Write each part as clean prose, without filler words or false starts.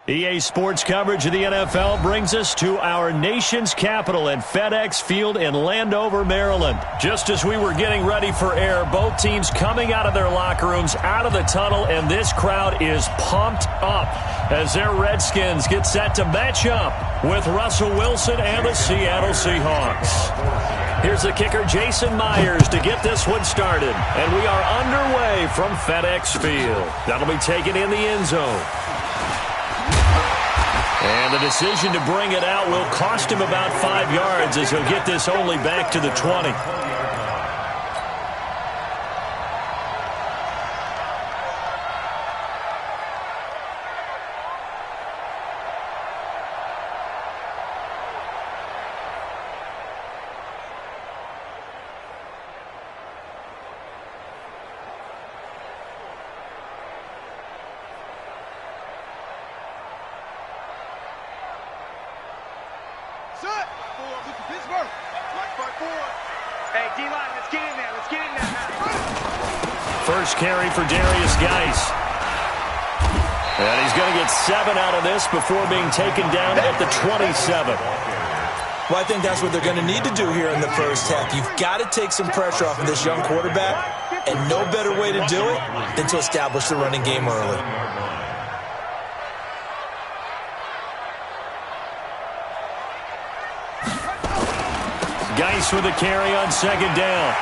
EA Sports coverage of the NFL brings us to our nation's capital at FedEx Field in Landover, Maryland. Just as we were getting ready for air, both teams coming out of their locker rooms, out of the tunnel, and this crowd is pumped up as their Redskins get set to match up with Russell Wilson and the Seattle Seahawks. Here's the kicker, Jason Myers, to get this one started. And we are underway from FedEx Field. That'll be taken in the end zone. And the decision to bring it out will cost him about 5 yards as he'll get this only back to the 20. First carry for Darius Geis. And he's going to get 7 out of this before being taken down at the 27. Well, I think that's what they're going to need to do here in the first half. You've got to take some pressure off of this young quarterback, and no better way to do it than to establish the running game early. Geis with a carry on second down.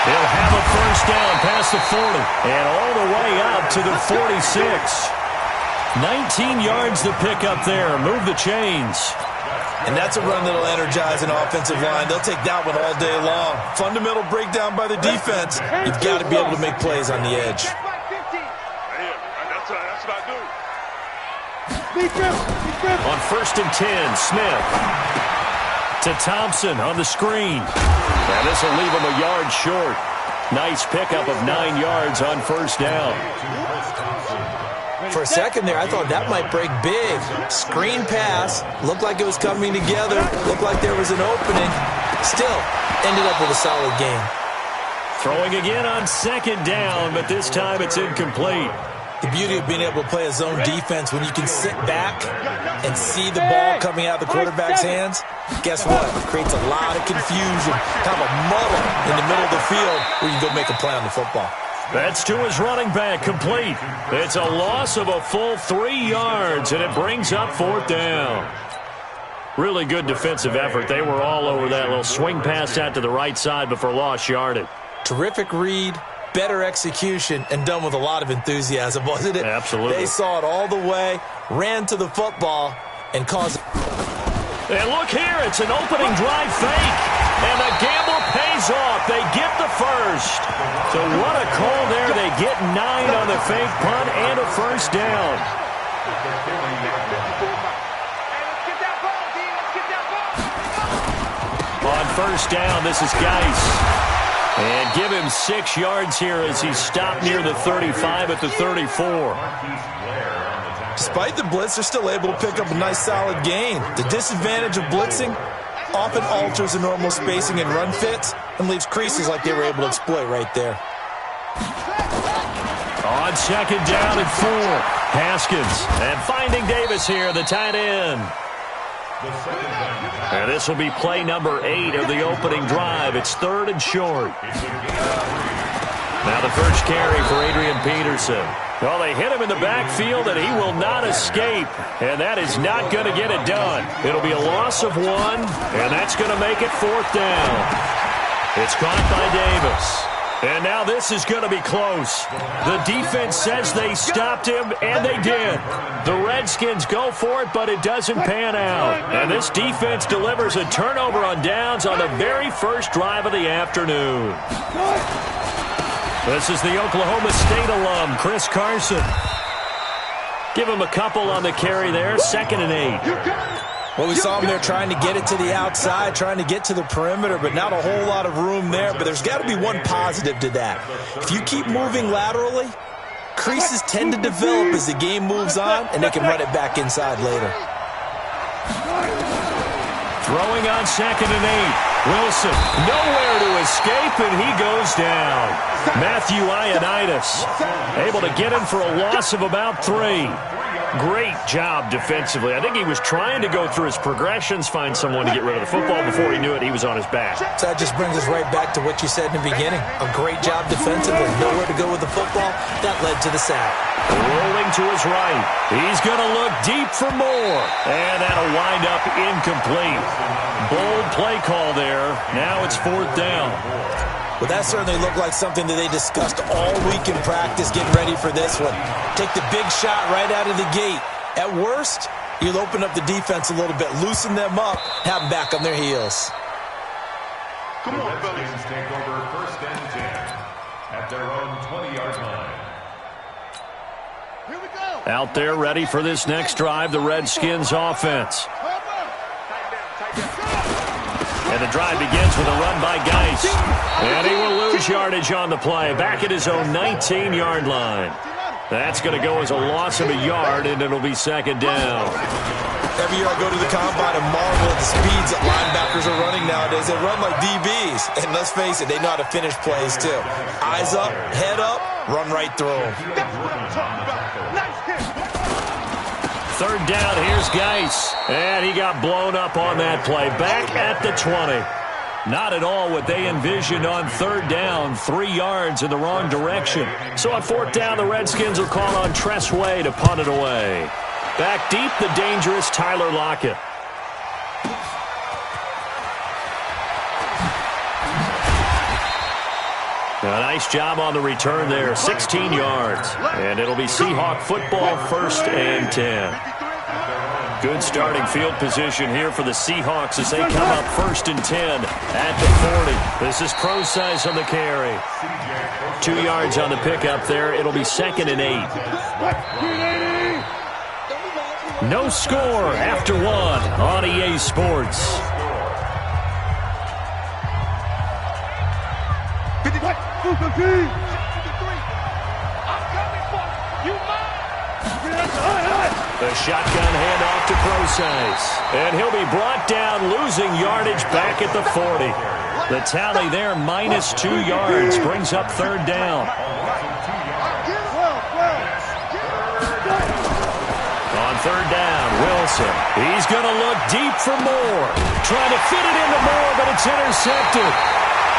He'll have a first down past the 40 and all the way up to the 46. 19 yards to pick up there. Move the chains. And that's a run that'll energize an offensive line. They'll take that one all day long. Fundamental breakdown by the defense. You've got to be able to make plays on the edge. On first and 10, Smith to Thompson on the screen. And this will leave him a yard short. Nice pickup of 9 yards on first down. For a second there, I thought that might break big. Screen pass. Looked like it was coming together. Looked like there was an opening. Still, ended up with a solid game. Throwing again on second down, but this time it's incomplete. The beauty of being able to play a zone defense when you can sit back and see the ball coming out of the quarterback's hands, guess what? It creates a lot of confusion, kind of a muddle in the middle of the field where you can go make a play on the football. That's to his running back, complete. It's a loss of a full 3 yards, and it brings up fourth down. Really good defensive effort. They were all over that little swing pass out to the right side before lost yardage. Terrific read. Better execution, and done with a lot of enthusiasm, wasn't it? Absolutely. They saw it all the way, ran to the football, and caused... And look here, it's an opening drive fake. And the gamble pays off. They get the first. So what a call there. They get 9 on the fake punt and a first down. On first down, this is Geis. And give him 6 yards here as he's stopped near the 35 at the 34. Despite the blitz, they're still able to pick up a nice solid gain. The disadvantage of blitzing often alters the normal spacing and run fits and leaves creases like they were able to exploit right there. On second down and 4, Haskins. And finding Davis here, the tight end. And this will be play number 8 of the opening drive. It's 3rd and short. Now the first carry for Adrian Peterson. Well, they hit him in the backfield, and he will not escape. And that is not going to get it done. It'll be a loss of 1, and that's going to make it 4th down. It's caught by Davis. And now this is going to be close. The defense says they stopped him, and they did. The Redskins go for it, but it doesn't pan out. And this defense delivers a turnover on downs on the very first drive of the afternoon. This is the Oklahoma State alum, Chris Carson. Give him a couple on the carry there, 2nd and 8. Well, we saw him there trying to get it to the outside, trying to get to the perimeter, but not a whole lot of room there. But there's got to be one positive to that. If you keep moving laterally, creases tend to develop as the game moves on, and they can run it back inside later. Throwing on 2nd and 8. Wilson, nowhere to escape, and he goes down. Matthew Ioannidis able to get him for a loss of about 3. Great job defensively. I think he was trying to go through his progressions, find someone to get rid of the football. Before he knew it, he was on his back. So that just brings us right back to what you said in the beginning. A great job defensively. Nowhere to go with the football. That led to the sack. Rolling to his right. He's going to look deep for more. And that'll wind up incomplete. Bold play call there. Now it's 4th down. Well, that certainly looked like something that they discussed all week in practice, getting ready for this one. Take the big shot right out of the gate. At worst, you'll open up the defense a little bit, loosen them up, have them back on their heels. Come on, Redskins take over 1st and 10 at their own 20-yard line. Here we go. Out there ready for this next drive, the Redskins offense. And the drive begins with a run by Geis. And he will lose yardage on the play. Back at his own 19-yard line. That's going to go as a loss of a yard, and it'll be 2nd down. Every year I go to the combine and marvel at the speeds that linebackers are running nowadays. They run like DBs. And let's face it, they know how to finish plays too. Eyes up, head up, run right through them. That's what I'm talking about. Nice hit. 3rd down, here's Geis. And he got blown up on that play. Back at the 20. Not at all what they envisioned on 3rd down. 3 yards in the wrong direction. So on 4th down, the Redskins will call on Tress Way to punt it away. Back deep, the dangerous Tyler Lockett. A nice job on the return there, 16 yards. And it'll be Seahawk football, 1st and 10. Good starting field position here for the Seahawks as they come up 1st and 10 at the 40. This is Procise on the carry. 2 yards on the pickup there. It'll be 2nd and 8. No score after 1 on EA Sports. The shotgun handoff to Procise. And he'll be brought down, losing yardage back at the 40. The tally there, -2 yards, brings up 3rd down. On 3rd down, Wilson. He's going to look deep for Moore. Trying to fit it into Moore, but it's intercepted.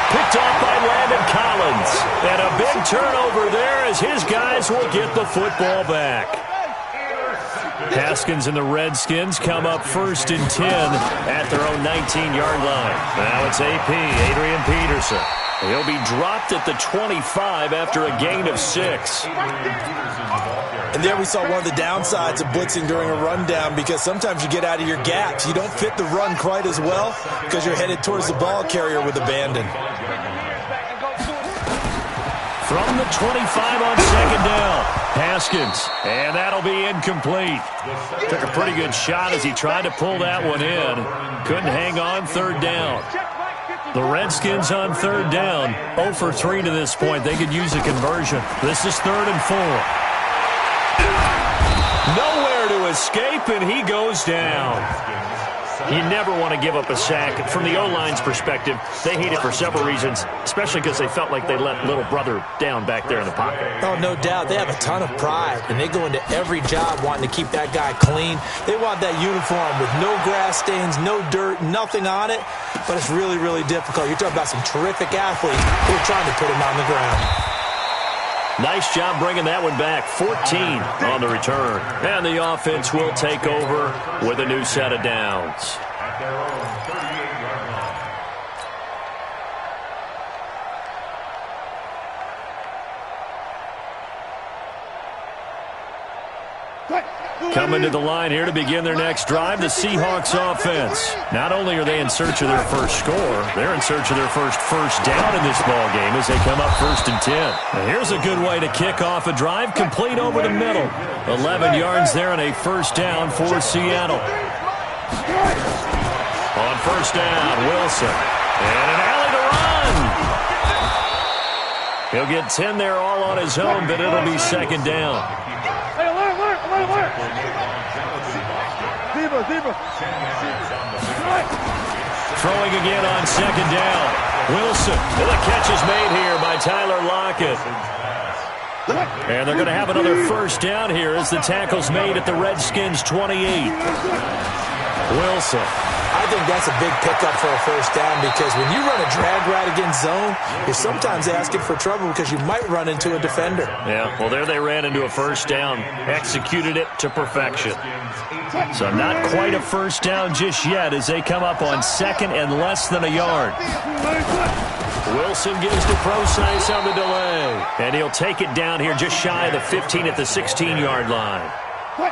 Picked off by Landon Collins. And a big turnover there as his guys will get the football back. Haskins and the Redskins come up 1st and 10 at their own 19-yard line. Now it's AP, Adrian Peterson. He'll be dropped at the 25 after a gain of 6. And there we saw one of the downsides of blitzing during a rundown, because sometimes you get out of your gaps. You don't fit the run quite as well because you're headed towards the ball carrier with abandon. From the 25 on 2nd down, Haskins, and that'll be incomplete. Took a pretty good shot as he tried to pull that one in. Couldn't hang on 3rd down. The Redskins on 3rd down, 0 for 3 to this point. They could use a conversion. This is 3rd and 4. Nowhere to escape, and he goes down. You never want to give up a sack. From the O-line's perspective, they hate it for several reasons, especially because they felt like they let little brother down back there in the pocket. Oh, no doubt. They have a ton of pride, and they go into every job wanting to keep that guy clean. They want that uniform with no grass stains, no dirt, nothing on it, but it's really, really difficult. You're talking about some terrific athletes who are trying to put him on the ground. Nice job bringing that one back. 14 on the return. And the offense will take over with a new set of downs. At their own 38-yard line. Coming to the line here to begin their next drive, the Seahawks offense. Not only are they in search of their first score, they're in search of their first down in this ball game as they come up 1st and 10. Now here's a good way to kick off a drive, complete over the middle. 11 yards there and a 1st down for Seattle. On 1st down, Wilson. And an alley to run. He'll get 10 there all on his own, but it'll be 2nd down. Throwing again on 2nd down. Wilson. And the catch is made here by Tyler Lockett. And they're going to have another first down here as the tackle's made at the Redskins' 28. Wilson. I think that's a big pickup for a first down because when you run a drag route against zone, you're sometimes asking for trouble because you might run into a defender. Yeah, well, there they ran into a first down, executed it to perfection. So not quite a first down just yet as they come up on second and less than a yard. Wilson gives to Procise on the delay. And he'll take it down here just shy of the 15 at the 16-yard line.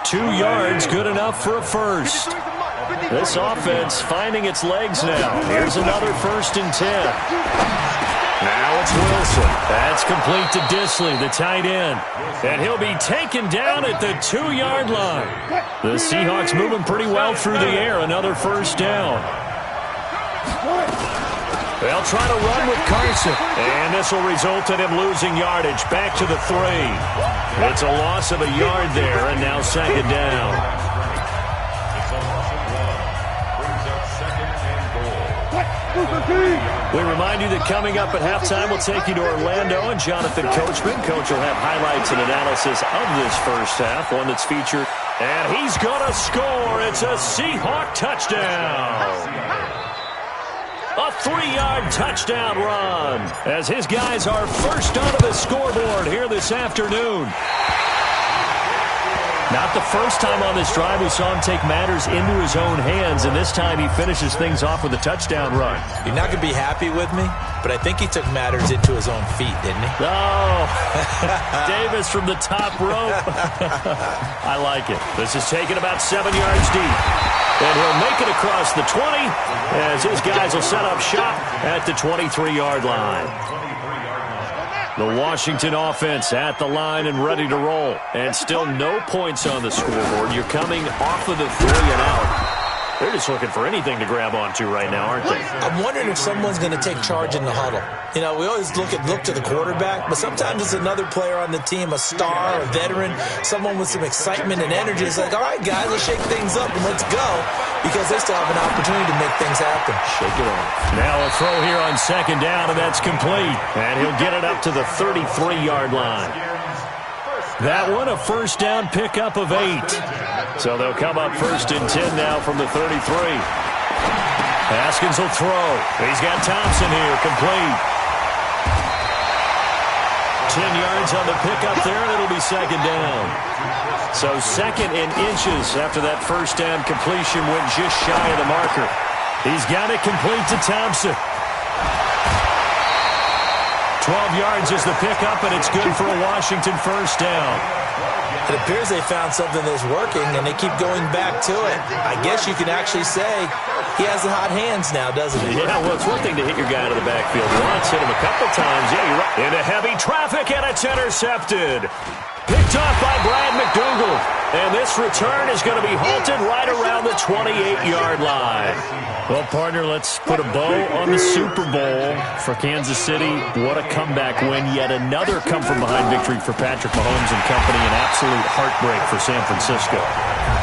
2 yards, good enough for a first. This offense finding its legs now. Here's another 1st and 10. Now it's Wilson. That's complete to Disley, the tight end. And he'll be taken down at the 2-yard line. The Seahawks moving pretty well through the air. Another first down. They'll try to run with Carson. And this will result in him losing yardage. Back to the 3. It's a loss of a yard there, and now 2nd down. We remind you that coming up at halftime, we'll take you to Orlando and Jonathan Coachman. Coach will have highlights and analysis of this first half, one that's featured. And he's going to score. It's a Seahawk touchdown. A 3-yard touchdown run as his guys are first onto the scoreboard here this afternoon. Not the first time on this drive we saw him take matters into his own hands, and this time he finishes things off with a touchdown run. You're not going to be happy with me, but I think he took matters into his own feet, didn't he? Oh, Davis from the top rope. I like it. This is taken about 7 yards deep. And he'll make it across the 20 as his guys will set up shop at the 23-yard line. The Washington offense at the line and ready to roll. And still no points on the scoreboard. You're coming off of the 3 and out. They're just looking for anything to grab onto right now, aren't they? I'm wondering if someone's going to take charge in the huddle. You know, we always look to the quarterback, but sometimes it's another player on the team, a star, a veteran, someone with some excitement and energy. It's like, all right, guys, let's shake things up and let's go, because they still have an opportunity to make things happen. Shake it off. Now a throw here on 2nd down, and that's complete. And he'll get it up to the 33-yard line. That one, a first down pickup of 8. So they'll come up 1st and 10 now from the 33. Haskins will throw. He's got Thompson here, complete. 10 yards on the pickup there, and it'll be 2nd down. So 2nd and inches after that first down completion went just shy of the marker. He's got it complete to Thompson. 12 yards is the pickup, and it's good for a Washington first down. It appears they found something that's working, and they keep going back to it. I guess you can actually say he has the hot hands now, doesn't he? Yeah, well, it's one thing to hit your guy out of the backfield once, hit him a couple times. Yeah, you're right. Into heavy traffic, and it's intercepted. Picked off by Brad McDougal. And this return is going to be halted right around the 28-yard line. Well, partner, let's put a bow on the Super Bowl for Kansas City. What a comeback win. Yet another come-from-behind victory for Patrick Mahomes and company. An absolute heartbreak for San Francisco.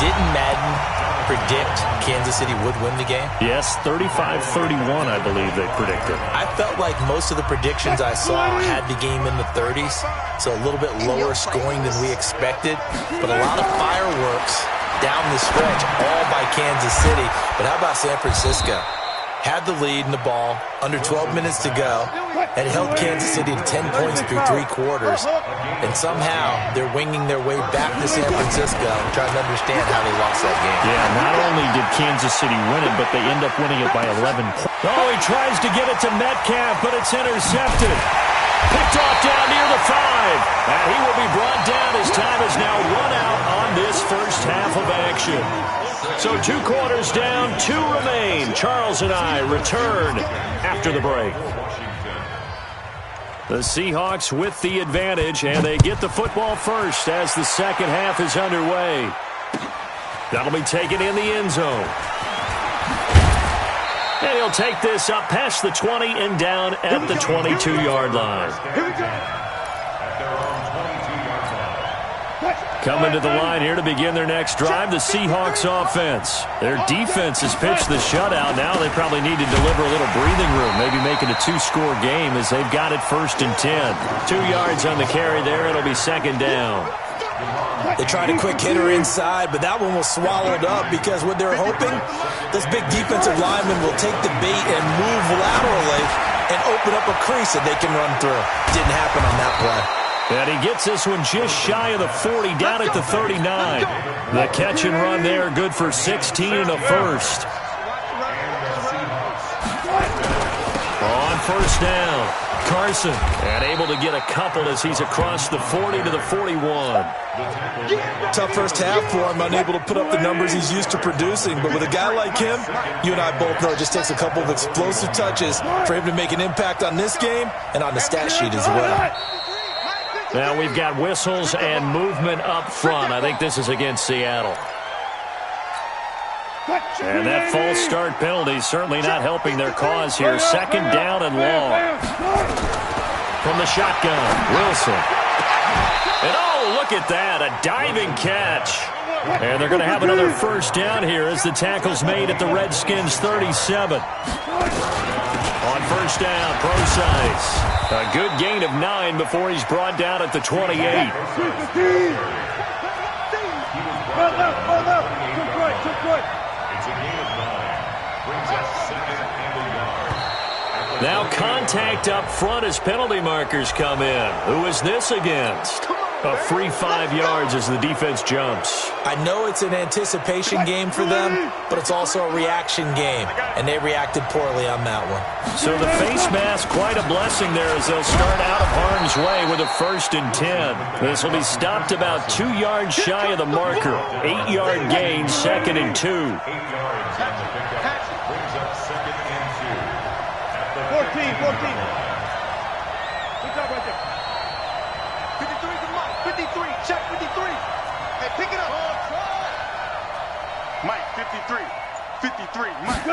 Didn't Madden predict Kansas City would win the game? Yes, 35-31, I believe they predicted. I felt like most of the predictions I saw had the game in the 30s, so a little bit lower scoring than we expected, but a lot of fireworks down the stretch, all by Kansas City. But how about San Francisco? Had the lead in the ball, under 12 minutes to go, and held Kansas City to 10 points through 3 quarters. And somehow they're winging their way back to San Francisco and trying to understand how they lost that game. Yeah, not only did Kansas City win it, but they end up winning it by 11 points. Oh, he tries to get it to Metcalf, but it's intercepted. Picked off down near the 5. And he will be brought down. His time is now run out on this first half of action. So 2 quarters down, 2 remain. Charles and I return after the break. The Seahawks with the advantage, and they get the football first as the second half is underway. That'll be taken in the end zone. And he'll take this up past the 20 and down at the 22-yard line. At their own 22-yard line. Coming to the line here to begin their next drive, the Seahawks offense. Their defense has pitched the shutout. Now they probably need to deliver a little breathing room, maybe make it a 2-score game as they've got it 1st and 10. 2 yards on the carry there. It'll be 2nd down. They tried a quick hitter inside, but that one was swallowed up because what they're hoping, this big defensive lineman will take the bait and move laterally and open up a crease that they can run through. Didn't happen on that play. And he gets this one just shy of the 40, down at the 39. The catch and run there, good for 16 and a first. On 1st down, Carson, and able to get a couple as he's across the 40 to the 41. Tough first half for him, unable to put up the numbers he's used to producing. But with a guy like him, you and I both know it just takes a couple of explosive touches for him to make an impact on this game and on the stat sheet as well. Now we've got whistles and movement up front. I think this is against Seattle. And that false start penalty certainly not helping their cause here. 2nd down and long. From the shotgun, Wilson. And oh, look at that, a diving catch. And they're going to have another 1st down here as the tackle's made at the Redskins' 37. On 1st down, Procise. A good gain of 9 before he's brought down at the 28. Now contact up front as penalty markers come in. Who is this against? A free 5 yards as the defense jumps. I know it's an anticipation game for them, but it's also a reaction game, and they reacted poorly on that one. So the face mask, quite a blessing there as they'll start out of harm's way with a 1st and 10. This will be stopped about 2 yards shy of the marker. 8-yard gain, 2nd and 2. 8 yards on the pickup brings up 2nd and 2. 14. Good job right there. 53 to Mike. 53. Check 53. Hey, pick it up. Mike, 53. 53. Mike.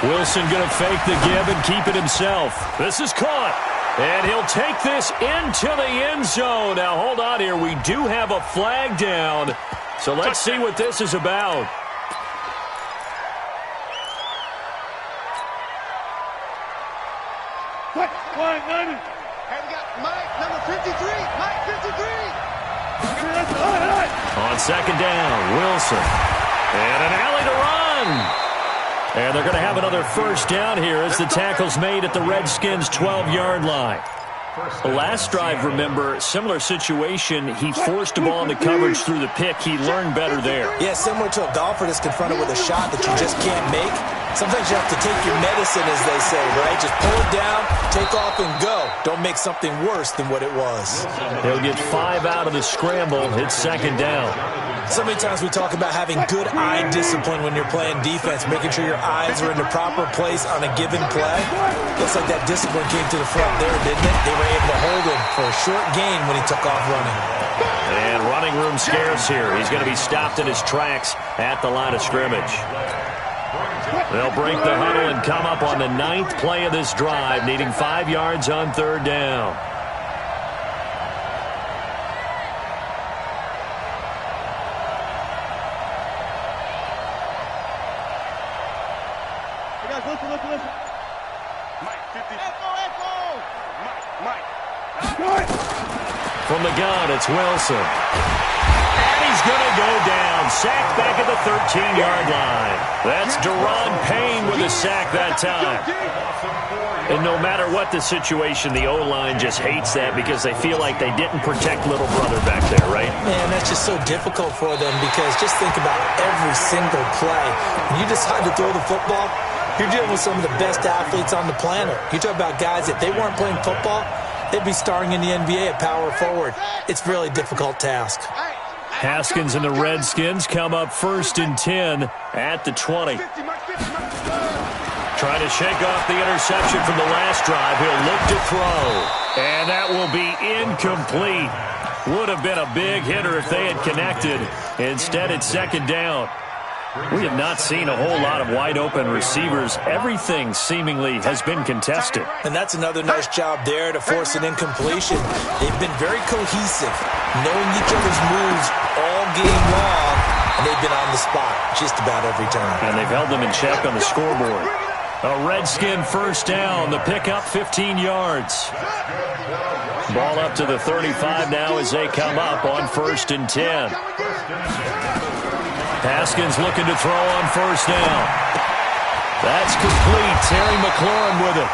Wilson going to fake the give and keep it himself. This is caught. And he'll take this into the end zone. Now, hold on here. We do have a flag down. So let's see what this is about. Hey, we got Mike, number 53. Mike, 53. On 2nd down, Wilson. And an alley to run. And they're going to have another 1st down here as the tackle's made at the Redskins' 12-yard line. The last drive, remember, similar situation. He forced the ball into coverage through the pick. He learned better there. Yeah, similar to a golfer that's confronted with a shot that you just can't make. Sometimes you have to take your medicine, as they say, right? Just pull it down, take off, and go. Don't make something worse than what it was. He'll get 5 out of the scramble. It's 2nd down. So many times we talk about having good eye discipline when you're playing defense, making sure your eyes are in the proper place on a given play. Looks like that discipline came to the front there, didn't it? They were able to hold him for a short gain when he took off running. And running room scarce here. He's going to be stopped in his tracks at the line of scrimmage. They'll break the huddle and come up on the 9th play of this drive, needing 5 yards on 3rd down. Listen. Mike, 50. Echo. Mike. From the gun, it's Wilson. And he's going to go down. Sacked back at the 13-yard line. That's Deron Payne with a sack that time. And no matter what the situation, the O-line just hates that because they feel like they didn't protect little brother back there, right? Man, that's just so difficult for them because just think about every single play. When you decide to throw the football, you're dealing with some of the best athletes on the planet. You talk about guys, if they weren't playing football, they'd be starring in the NBA at power forward. It's a really difficult task. Haskins and the Redskins come up 1st and 10 at the 20. Trying to shake off the interception from the last drive. He'll look to throw. And that will be incomplete. Would have been a big hitter if they had connected. Instead, it's 2nd down. We have not seen a whole lot of wide-open receivers. Everything seemingly has been contested. And that's another nice job there to force an incompletion. They've been very cohesive, knowing each other's moves all game long, and they've been on the spot just about every time. And they've held them in check on the scoreboard. A Redskin first down. The pickup 15 yards. Ball up to the 35 now as they come up on 1st and 10. Haskins looking to throw on first down. That's complete. Terry McLaurin with it.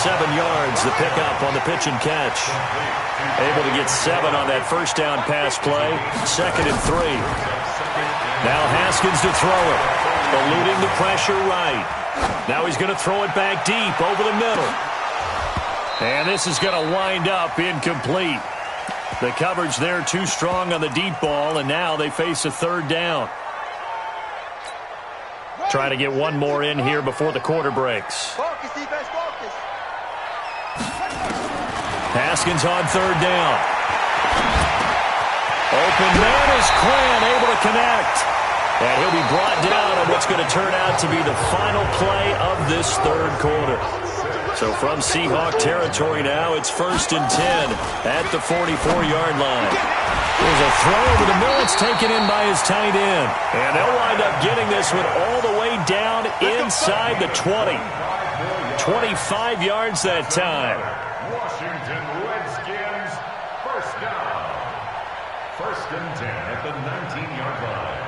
7 yards, the pickup on the pitch and catch. Able to get 7 on that first down pass play. 2nd and 3. Now Haskins to throw it. Eluding the pressure right. Now he's going to throw it back deep over the middle. And this is going to wind up incomplete. The coverage there too strong on the deep ball, and now they face a 3rd down. Trying to get one more in here before the quarter breaks. Focus, defense, focus. Haskins on 3rd down. Open man is Quinn, able to connect. And he'll be brought down on what's going to turn out to be the final play of this 3rd quarter. So from Seahawk territory now, it's 1st and 10 at the 44-yard line. There's a throw over the middle. It's taken in by his tight end. And they'll wind up getting this one all the way down inside the 20. 25 yards that time. Washington Redskins, first down. 1st and 10 at the 19-yard line.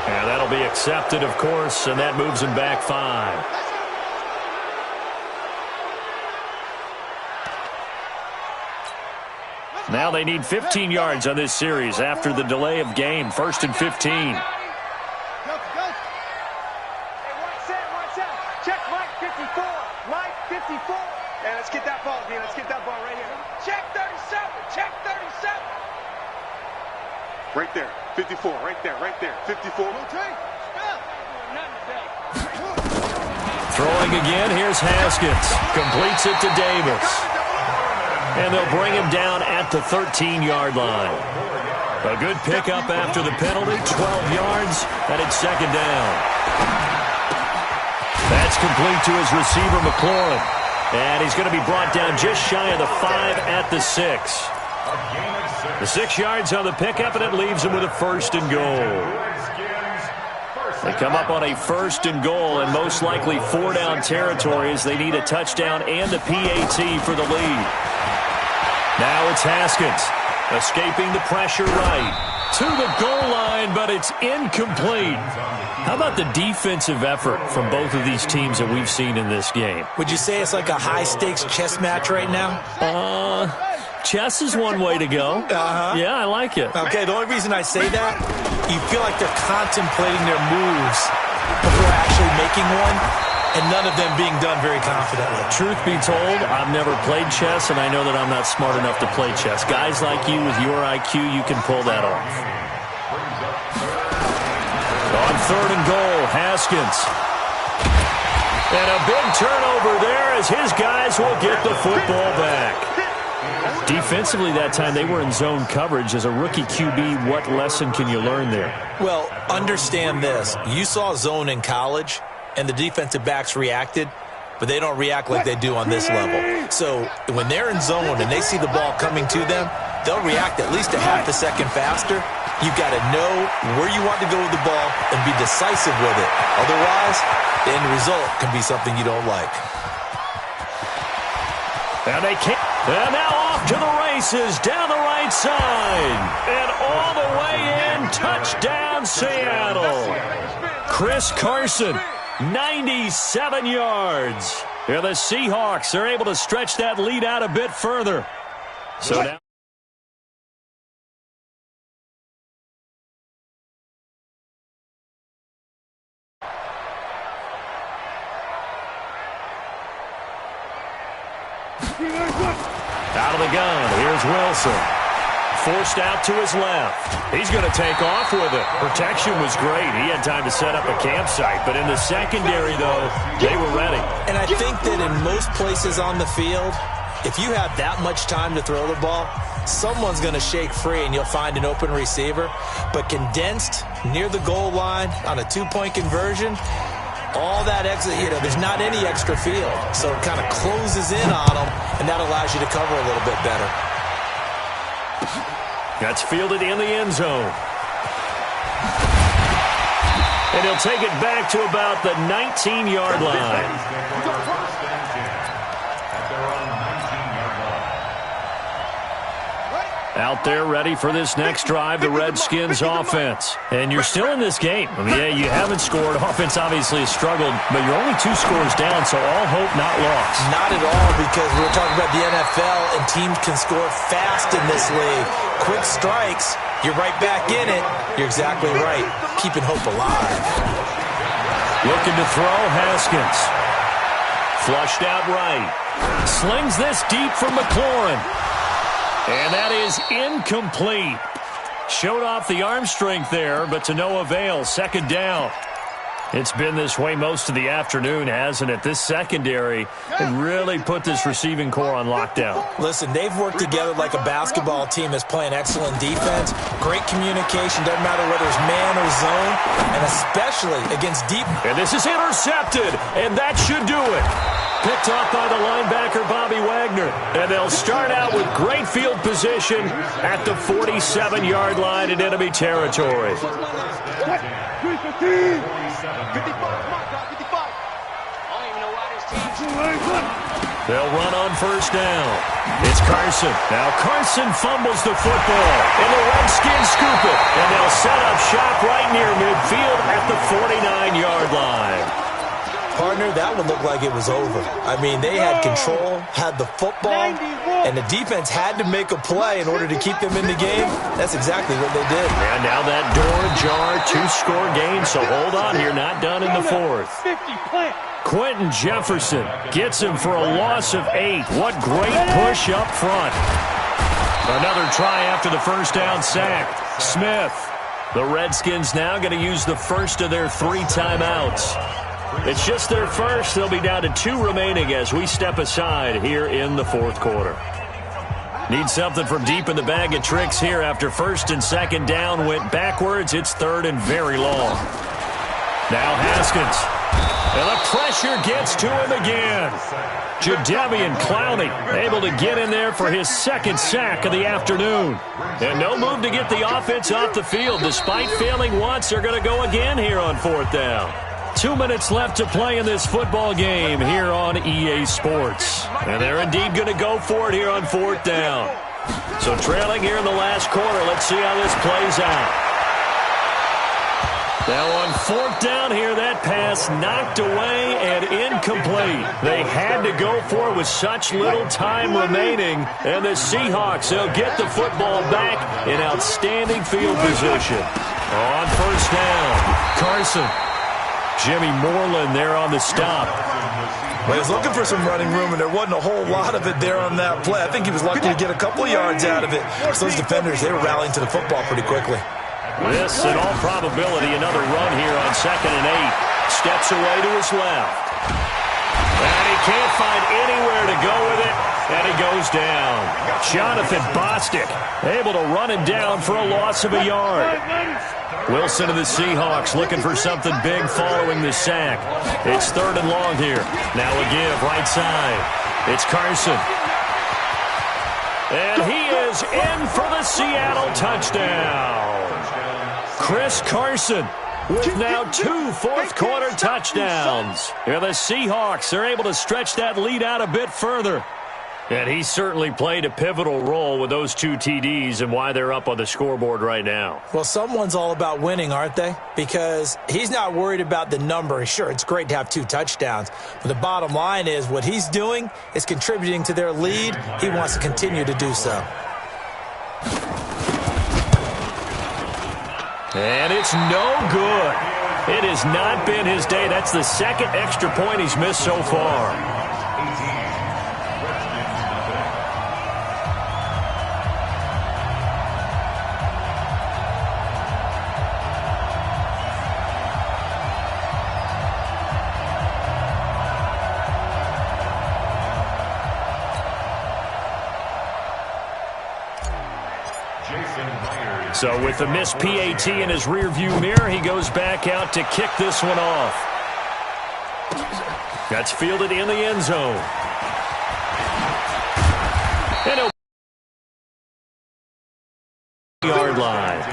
And that'll be accepted, of course, and that moves him back 5. Now they need 15 yards on this series after the delay of game. 1st and 15. Hey, one set. Check Mike 54. Mike 54. Hey, let's get that ball, D. Let's get that ball right here. Check 37. Check 37. Right there. 54. Right there. 54. Throwing again. Here's Haskins. Completes it to Davis. And they'll bring him down at the 13-yard line. A good pickup after the penalty. 12 yards, and it's 2nd down. That's complete to his receiver, McLaurin. And he's going to be brought down just shy of the 5 at the 6. The 6 yards on the pickup, and it leaves him with a 1st and goal. They come up on a 1st and goal, and most likely 4-down territory as they need a touchdown and a PAT for the lead. Now it's Haskins, escaping the pressure right to the goal line, but it's incomplete. How about the defensive effort from both of these teams that we've seen in this game? Would you say it's like a high-stakes chess match right now? Chess is one way to go. Yeah, I like it. Okay, the only reason I say that, you feel like they're contemplating their moves before actually making one, and none of them being done very confidently. Truth be told, I've never played chess, and I know that I'm not smart enough to play chess. Guys like you with your IQ, you can pull that off. On 3rd and goal, Haskins. And a big turnover there as his guys will get the football back. Defensively that time, they were in zone coverage. As a rookie QB, what lesson can you learn there? Well, understand this. You saw zone in college, and the defensive backs reacted, but they don't react like they do on this level. So when they're in zone and they see the ball coming to them, they'll react at least a half a second faster. You've got to know where you want to go with the ball and be decisive with it. Otherwise, the end result can be something you don't like. And they can't. And now off to the races down the right side. And all the way in, touchdown Seattle. Chris Carson, 97 yards. And the Seahawks are able to stretch that lead out a bit further. So now Out of the gun, here's Wilson. Forced out to his left. He's going to take off with it. Protection was great. He had time to set up a campsite. But in the secondary, though, they were ready. And I think that in most places on the field, if you have that much time to throw the ball, someone's going to shake free and you'll find an open receiver. But condensed near the goal line on a two-point conversion, all that extra, there's not any extra field. So it kind of closes in on them, and that allows you to cover a little bit better. That's fielded in the end zone. And he'll take it back to about the 19-yard line. Out there ready for this next drive, the Redskins offense. And you're still in this game. I mean, yeah, you haven't scored. Offense obviously has struggled, but you're only 2 scores down, so all hope not lost. Not at all, because we're talking about the NFL, and teams can score fast in this league. Quick strikes, you're right back in it. You're exactly right. Keeping hope alive. Looking to throw, Haskins. Flushed out right. Slings this deep from McLaurin. And that is incomplete. Showed off the arm strength there, but to no avail. Second down. It's been this way most of the afternoon, hasn't it? This secondary has really put this receiving core on lockdown. Listen, they've worked together like a basketball team that's playing excellent defense. Great communication, doesn't matter whether it's man or zone, and especially against deep. And this is intercepted, and that should do it. Picked off by the linebacker, Bobby Wagner. And they'll start out with great field position at the 47-yard line in enemy territory. They'll run on first down. It's Carson. Now Carson fumbles the football, and the Redskins scoop it. And they'll set up shop right near midfield at the 49-yard line. Partner, that would look like it was over. I mean, they had control, had the football, and the defense had to make a play in order to keep them in the game. That's exactly what they did. And now that door ajar, 2-score game, so hold on here, not done in the fourth. Quentin Jefferson gets him for a loss of 8. What great push up front. Another try after the first down sack. Smith. The Redskins now going to use the first of their 3 timeouts. It's just their first. They'll be down to 2 remaining as we step aside here in the fourth quarter. Need something from deep in the bag of tricks here after first and second down went backwards. It's third and very long. Now Haskins. And the pressure gets to him again. Jadeveon Clowney able to get in there for his second sack of the afternoon. And no move to get the offense off the field. Despite failing once, they're going to go again here on fourth down. 2 minutes left to play in this football game here on EA Sports. And they're indeed going to go for it here on fourth down. So trailing here in the last quarter, let's see how this plays out. Now on fourth down here, that pass knocked away and incomplete. They had to go for it with such little time remaining. And the Seahawks, they'll get the football back in outstanding field position. On first down, Carson. Jimmy Moreland there on the stop. Well, he was looking for some running room, and there wasn't a whole lot of it there on that play. I think he was lucky to get a couple of yards out of it. So those defenders, they were rallying to the football pretty quickly. This, in all probability, another run here on 2nd and 8. Steps away to his left. And he can't find anywhere to go with it, and he goes down. Jonathan Bostic able to run him down for a loss of a yard. Wilson of the Seahawks looking for something big following the sack. It's third and long here. Now a give right side. It's Carson. And he is in for the Seattle touchdown. Chris Carson with now 2 fourth-quarter touchdowns. And the Seahawks are able to stretch that lead out a bit further. And he certainly played a pivotal role with those 2 TDs and why they're up on the scoreboard right now. Well, someone's all about winning, aren't they? Because he's not worried about the number. Sure, it's great to have 2 touchdowns. But the bottom line is what he's doing is contributing to their lead. He wants to continue to do so. And it's no good. It has not been his day. That's the second extra point he's missed so far. So with the missed PAT in his rearview mirror, he goes back out to kick this one off. That's fielded in the end zone. And he'll yard line.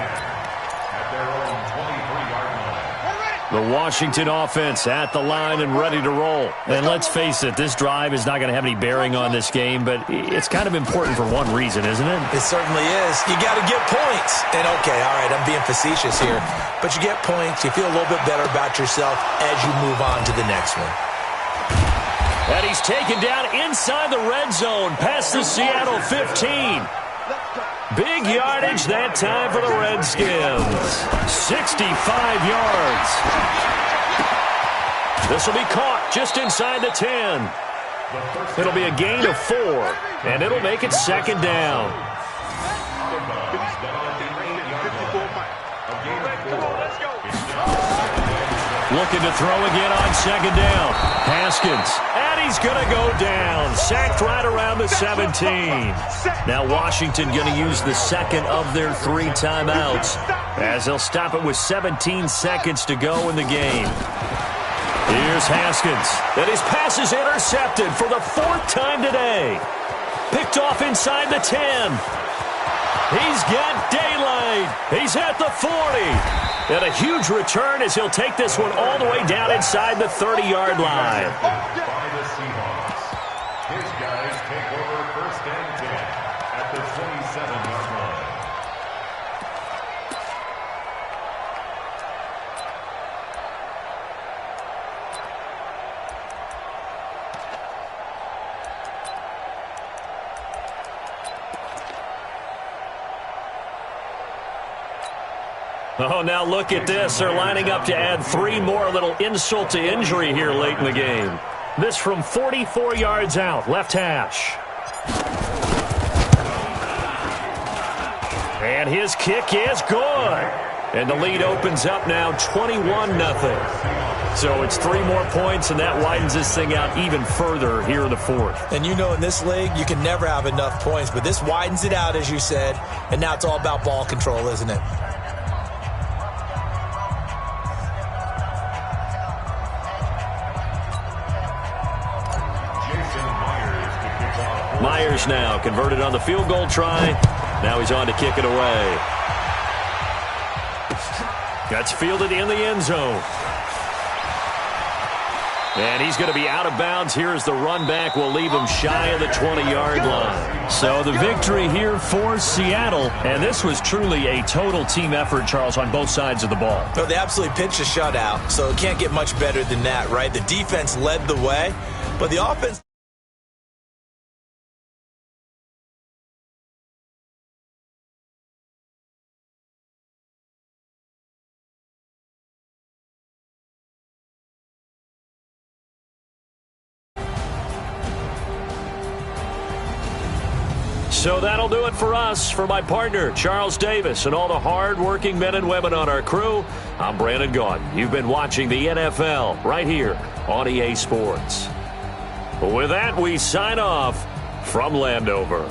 The Washington offense at the line and ready to roll. And let's face it, this drive is not going to have any bearing on this game, but it's kind of important for one reason, isn't it? It certainly is. You got to get points. And okay, all right, I'm being facetious here, but you get points, you feel a little bit better about yourself as you move on to the next one. And he's taken down inside the red zone past the Seattle 15. Big yardage that time for the Redskins. 65 yards. This will be caught just inside the 10. It'll be a gain of 4, and it'll make it second down. Looking to throw again on second down. Haskins, and he's going to go down. Sacked right around the 17. Now Washington going to use the second of their 3 timeouts as they'll stop it with 17 seconds to go in the game. Here's Haskins, and his pass is intercepted for the 4th time today. Picked off inside the 10. He's got daylight. He's at the 40. And a huge return as he'll take this one all the way down inside the 30-yard line. By the Seahawks. His guys take over 1st and 10 at the 27-yard line. Oh, now look at this. They're lining up to add 3 more, a little insult to injury here late in the game. This from 44 yards out, left hash. And his kick is good. And the lead opens up now 21-0. So it's 3 more points, and that widens this thing out even further here in the 4th. And you know in this league, you can never have enough points, but this widens it out, as you said, and now it's all about ball control, isn't it? Myers now converted on the field goal try. Now he's on to kick it away. That's fielded in the end zone. And he's going to be out of bounds here as the run back will leave him shy of the 20-yard line. So the victory here for Seattle. And this was truly a total team effort, Charles, on both sides of the ball. No, they absolutely pitched a shutout, so it can't get much better than that, right? The defense led the way, but the offense... So that'll do it for us. For my partner, Charles Davis, and all the hard-working men and women on our crew, I'm Brandon Gaudin. You've been watching the NFL right here on EA Sports. With that, we sign off from Landover.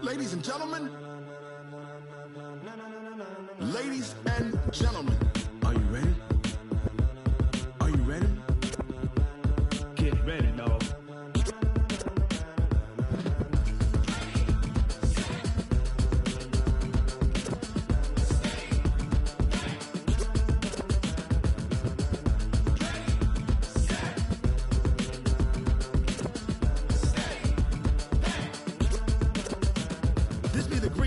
Ladies and gentlemen, ladies and gentlemen, are you ready? Are you ready? Get ready, dog. This be the green.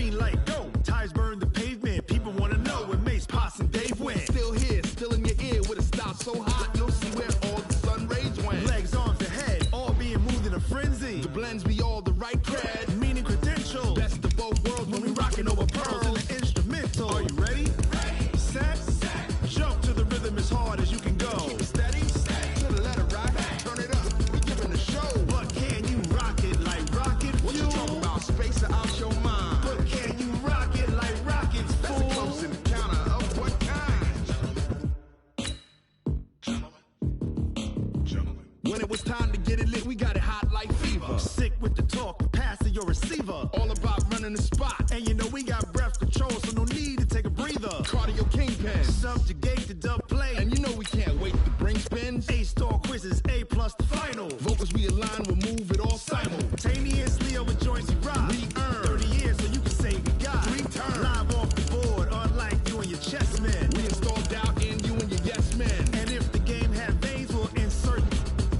get it lit, we got it hot like fever. Sick with the talk, passing your receiver. All about running the spot. And you know we got breath control, so no need to take a breather. Cardio kingpin, subjugate the dub play. And you know we can't wait to bring spins. A-star quizzes, A+ the final. Vocals we align, we'll move it all simultaneously over joints we rock. We earn 30 years so you can say we got 3 turns. Live off the board, unlike you and your chess men. We install doubt in you and your yes men. And if the game had veins, we'll insert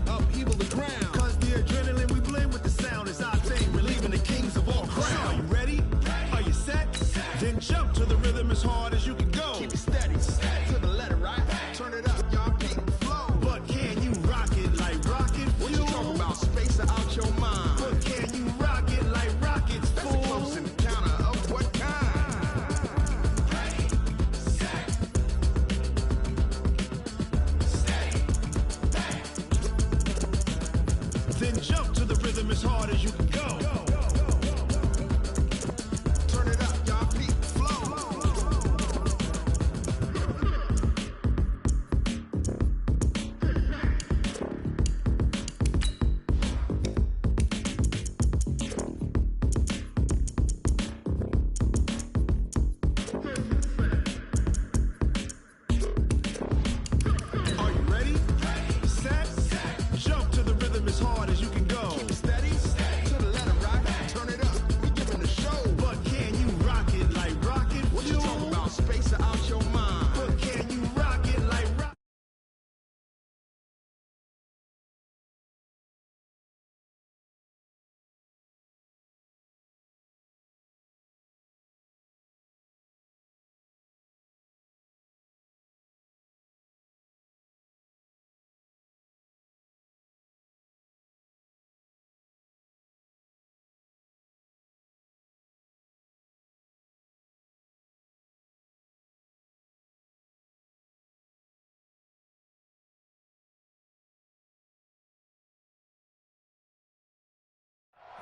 upheaval the ground. Cause the adrenaline we blend with the sound is our thing. Relieving the kings of all crowns. Are you ready? Are you set? Then jump to the rhythm as hard as you can go. Keep it steady, to the letter, right? Turn it up, y'all beat the flow. But can you rock it like rocket fuel? What you talking about? Space out your mind. But can you rock it like rockets, fool? That's a close encounter of what kind? Ready, set, steady, back. Then jump to the rhythm as hard as you can go. Turn it up, y'all beat the flow. Are you ready? Set, jump to the rhythm as hard as you can go. Keep it steady, to the letter, right? Turn it up, we giving the show. But can you rock it like rocket fuel? What you talking about? Space out your mind. But can you rock it like rocket?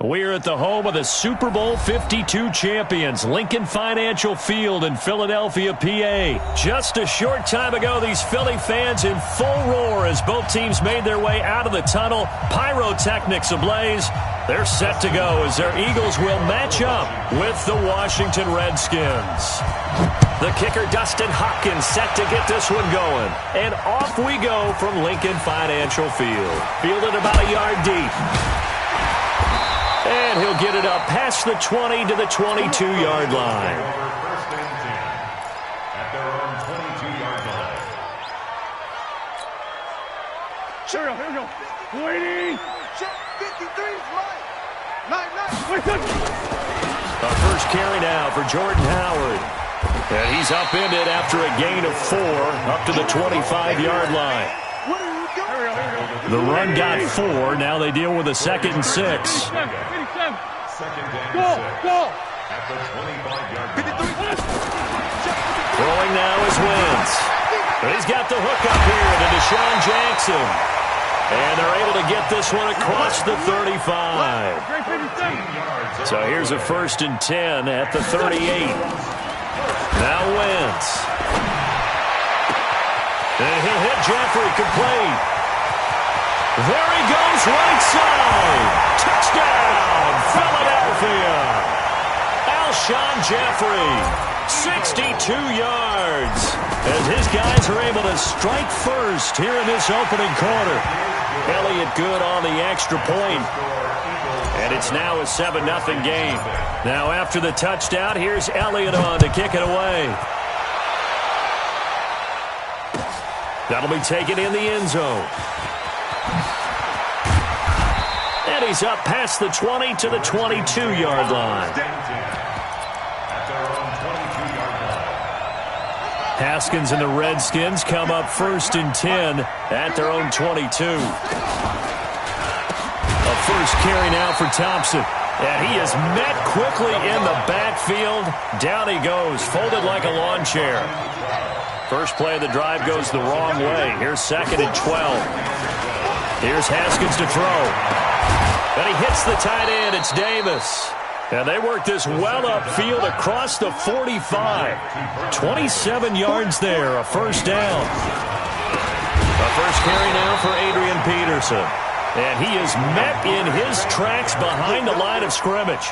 We're at the home of the Super Bowl 52 champions, Lincoln Financial Field in Philadelphia, PA. Just a short time ago, these Philly fans in full roar as both teams made their way out of the tunnel. Pyrotechnics ablaze. They're set to go as their Eagles will match up with the Washington Redskins. The kicker, Dustin Hopkins, set to get this one going. And off we go from Lincoln Financial Field. Fielded about a yard deep. And he'll get it up past the 20 to the 22-yard line. First and 10 at their own 22-yard line. Here we go. Waiting. Check 53's right. 9. A first carry now for Jordan Howard. And he's upended after a gain of 4 up to the 25-yard line. What are you doing? The run got 4. Now they deal with a 2nd and 6. Second down, 6 at the 25-yard line. Throwing now is Wentz. But he's got the hook up here to Deshaun Jackson. And they're able to get this one across the 35. So here's a 1st and 10 at the 38. Now Wentz. And he'll hit Jeffrey complete. There he goes, right side. Touchdown, Philadelphia. Alshon Jeffrey, 62 yards. As his guys are able to strike first here in this opening quarter. Elliott good on the extra point. And it's now a 7-0 game. Now after the touchdown, here's Elliott on to kick it away. That'll be taken in the end zone. And he's up past the 20 to the 22-yard line. Haskins and the Redskins come up 1st and 10 at their own 22. A first carry now for Thompson. And he is met quickly in the backfield. Down he goes, folded like a lawn chair. First play of the drive goes the wrong way. Here's 2nd and 12. Here's Haskins to throw. And he hits the tight end. It's Davis. And they work this well upfield across the 45. 27 yards there, a first down. A first carry now for Adrian Peterson. And he is met in his tracks behind the line of scrimmage.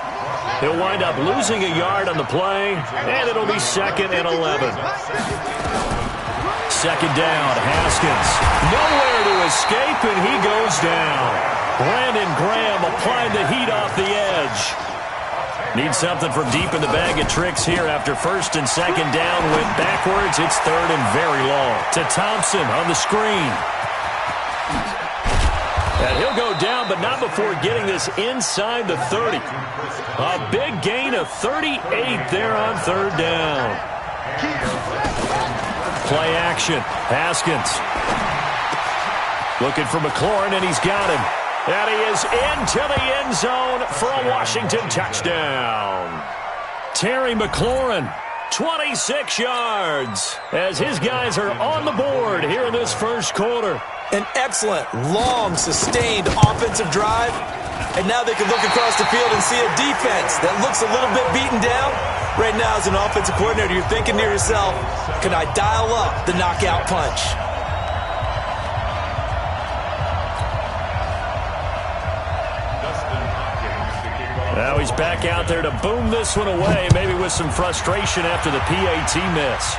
He'll wind up losing a yard on the play, and it'll be 2nd and 11. 2nd down, Haskins. Nowhere to escape, and he goes down. Brandon Graham applied the heat off the edge. Needs something from deep in the bag of tricks here after 1st and 2nd down. Went backwards. It's 3rd and very long. To Thompson on the screen. And he'll go down, but not before getting this inside the 30. A big gain of 38 there on 3rd down. Play action. Haskins. Looking for McLaurin, and he's got him. And he is into the end zone for a Washington touchdown. Terry McLaurin, 26 yards, as his guys are on the board here in this first quarter. An excellent, long, sustained offensive drive. And now they can look across the field and see a defense that looks a little bit beaten down. Right now, as an offensive coordinator, you're thinking to yourself, can I dial up the knockout punch? Now he's back out there to boom this one away, maybe with some frustration after the PAT miss.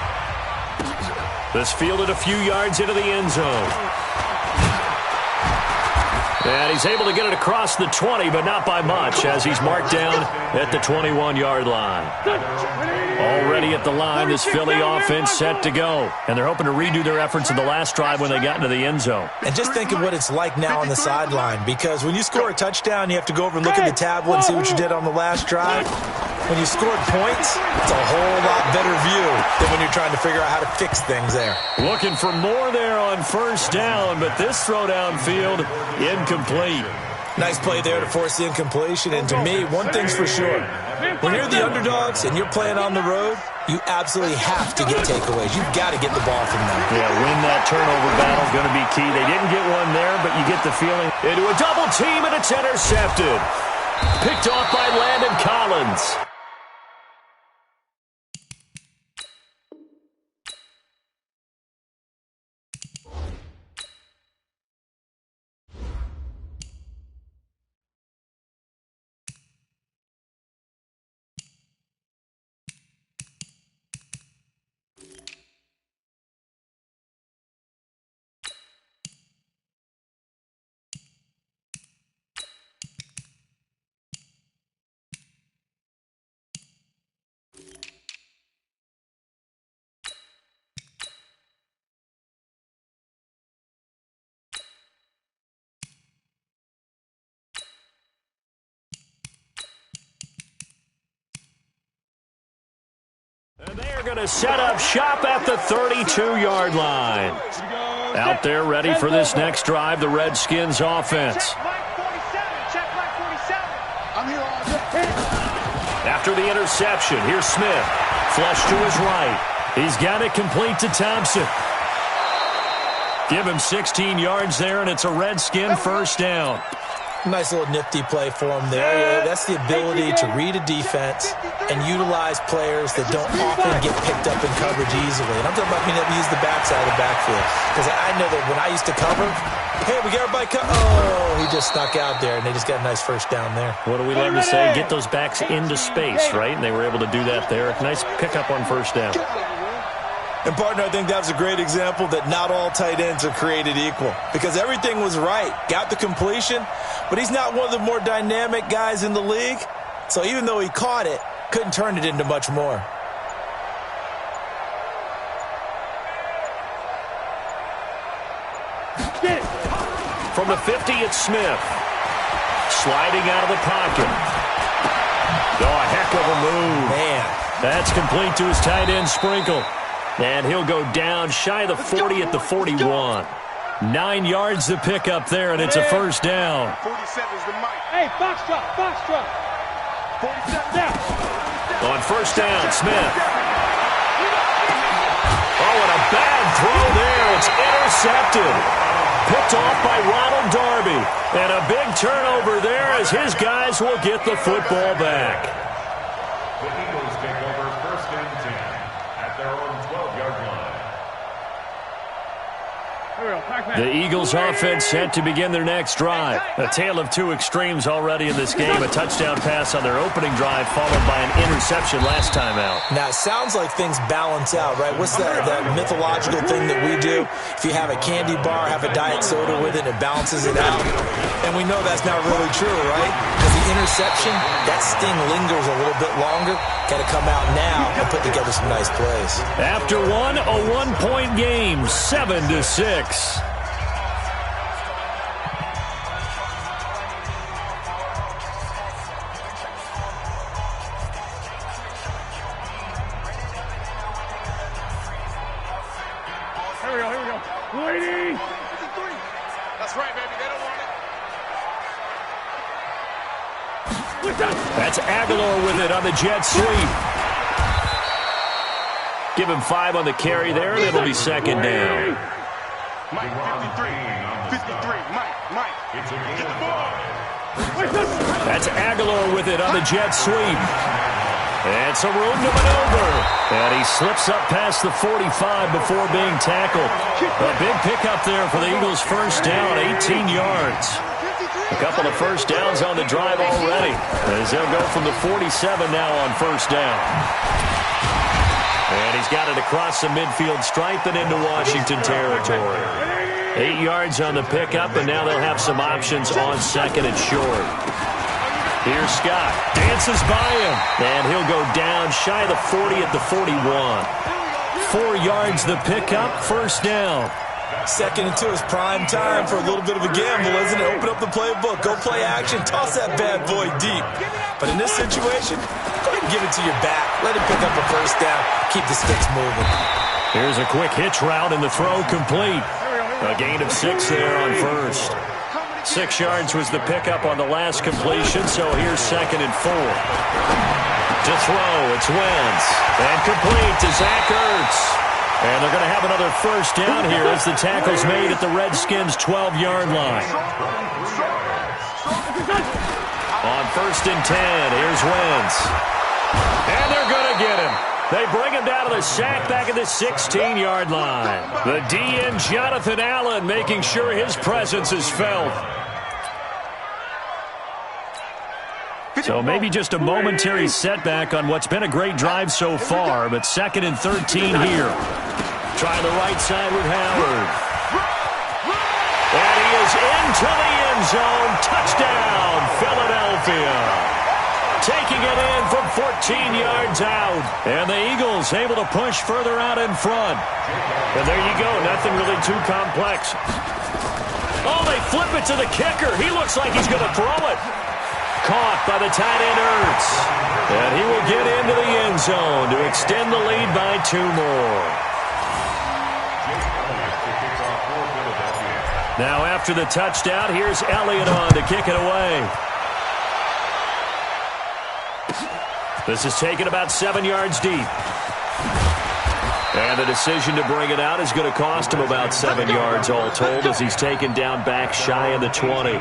This fielded a few yards into the end zone. And he's able to get it across the 20, but not by much, as he's marked down at the 21-yard line. Already at the line, this Philly offense set to go. And they're hoping to redo their efforts in the last drive when they got into the end zone. And just think of what it's like now on the sideline, because when you score a touchdown, you have to go over and look at the tablet and see what you did on the last drive. When you scored points, it's a whole lot better view than when you're trying to figure out how to fix things there. Looking for more there on 1st down, but this throw downfield, incomplete. Nice play there to force the incompletion. And to me, one thing's for sure. When you're the underdogs and you're playing on the road, you absolutely have to get takeaways. You've got to get the ball from them. Yeah, win that turnover battle is going to be key. They didn't get one there, but you get the feeling. Into a double team, and it's intercepted. Picked off by Landon Collins. And they are going to set up shop at the 32-yard line. Out there ready for this next drive, the Redskins offense. After the interception, here's Smith. Flush to his right. He's got it complete to Thompson. Give him 16 yards there, and it's a Redskin 1st down. Nice little nifty play for him there. That's the ability to read a defense and utilize players that don't often get picked up in coverage easily. And I'm talking about being able to use the backside of the backfield. Because I know that when I used to cover, hey, we got everybody oh, he just snuck out there, and they just got a nice 1st down there. What do we love to say? Get those backs into space, right? And they were able to do that there. Nice pickup on 1st down. And, partner, I think that was a great example that not all tight ends are created equal, because everything was right. Got the completion, but he's not one of the more dynamic guys in the league. So even though he caught it, couldn't turn it into much more. From the 50, it's Smith. Sliding out of the pocket. Oh, a heck of a move. Man. That's complete to his tight end, Sprinkle. And he'll go down shy of the 40 at the 41. 9 yards to pick up there, and it's a 1st down. 47's the mic. Hey, box drop, box drop. 47 down. On 1st down, Smith. Oh, and a bad throw there. It's intercepted. Picked off by Ronald Darby. And a big turnover there as his guys will get the football back. The Eagles take over 1st and 10 at their own 12-yard line. The Eagles offense set to begin their next drive. A tale of two extremes already in this game. A touchdown pass on their opening drive followed by an interception last time out. Now, it sounds like things balance out, right? What's that mythological thing that we do? If you have a candy bar, have a diet soda with it, it balances it out. And we know that's not really true, right? Because the interception, that sting lingers a little bit longer. Got to come out now and put together some nice plays. After one, a one-point game, 7-6. Here we go. Lady! 53. That's right, baby. They don't want it. That's Aguilar with it on the jet sweep. Give him 5 on the carry there, and it'll be second down. Mike, 53. 53. Mike. Get the ball. That's Aguilar with it on the jet sweep. And some room to maneuver. And he slips up past the 45 before being tackled. A big pickup there for the Eagles' first down, 18 yards. A couple of first downs on the drive already, as they'll go from the 47 now on first down. And he's got it across the midfield stripe and into Washington territory. 8 yards on the pickup, and now they'll have some options on second and short. Here's Scott. Dances by him, and he'll go down shy of the 40 at the 41. 4 yards the pickup, first down. Second and 2 is prime time for a little bit of a gamble, isn't it? Open up the playbook, go play action, toss that bad boy deep. But in this situation, go ahead and give it to your back. Let him pick up a first down. Keep the sticks moving. Here's a quick hitch route, and the throw complete. A gain of 6 there on first. 6 yards was the pickup on the last completion, so here's second and 4. To throw, it's Wentz. And complete to Zach Ertz. And they're going to have another first down here as the tackle's made at the Redskins' 12-yard line. On first and 10, here's Wentz. And they're going to get him. They bring him down to the sack back at the 16-yard line. The DN, Jonathan Allen, making sure his presence is felt. So maybe just a momentary setback on what's been a great drive so far, but second and 13 here. Try the right side with Howard. And he is into the end zone. Touchdown, Philadelphia. Taking it in from 14 yards out. And the Eagles able to push further out in front. And there you go. Nothing really too complex. Oh, they flip it to the kicker. He looks like he's going to throw it. Caught by the tight end Ertz. And he will get into the end zone to extend the lead by 2 more. Now after the touchdown, here's Elliott on to kick it away. This is taken about 7 yards deep. And the decision to bring it out is going to cost him about 7 yards all told as he's taken down back shy of the 20.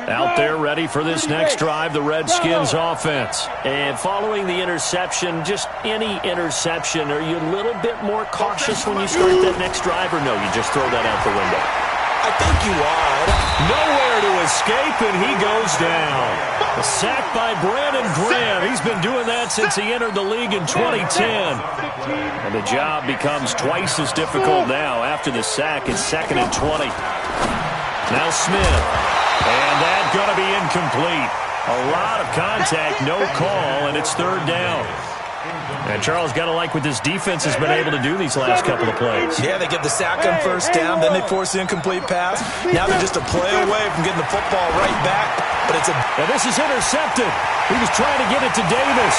Out there ready for this next drive, the Redskins offense. And following the interception, just any interception, are you a little bit more cautious when you start that next drive, or no, you just throw that out the window? I think you are. Nowhere to escape, and he goes down. A sack by Brandon Graham. He's been doing that since he entered the league in 2010. And the job becomes twice as difficult now after the sack. It's second and 20. Now Smith. And that's going to be incomplete. A lot of contact, no call, and it's third down. And Charles, got to like what this defense has been able to do these last couple of plays. Yeah, they get the sack on first down, then they force the incomplete pass. Now they're just a play away from getting the football right back. But it's a... And this is intercepted. He was trying to get it to Davis.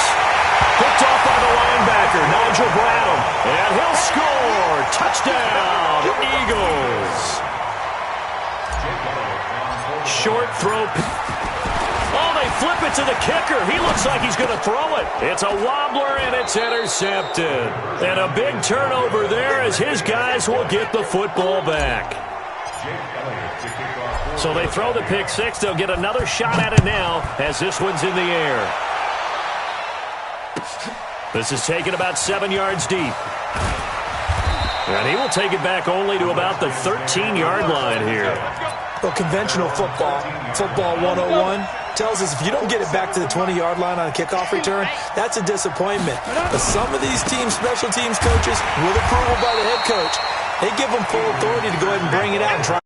Picked off by the linebacker, Nigel Brown. And he'll score. Touchdown, Eagles. Short throw. Oh, they flip it to the kicker. He looks like he's going to throw it. It's a wobbler, and it's intercepted. And a big turnover there as his guys will get the football back. So they throw the pick six. They'll get another shot at it now as this one's in the air. This is taken about 7 yards deep. And he will take it back only to about the 13-yard line here. Well, conventional football 101, tells us if you don't get it back to the 20-yard line on a kickoff return, that's a disappointment. But some of these teams, special teams coaches, with approval by the head coach, they give them full authority to go ahead and bring it out and try.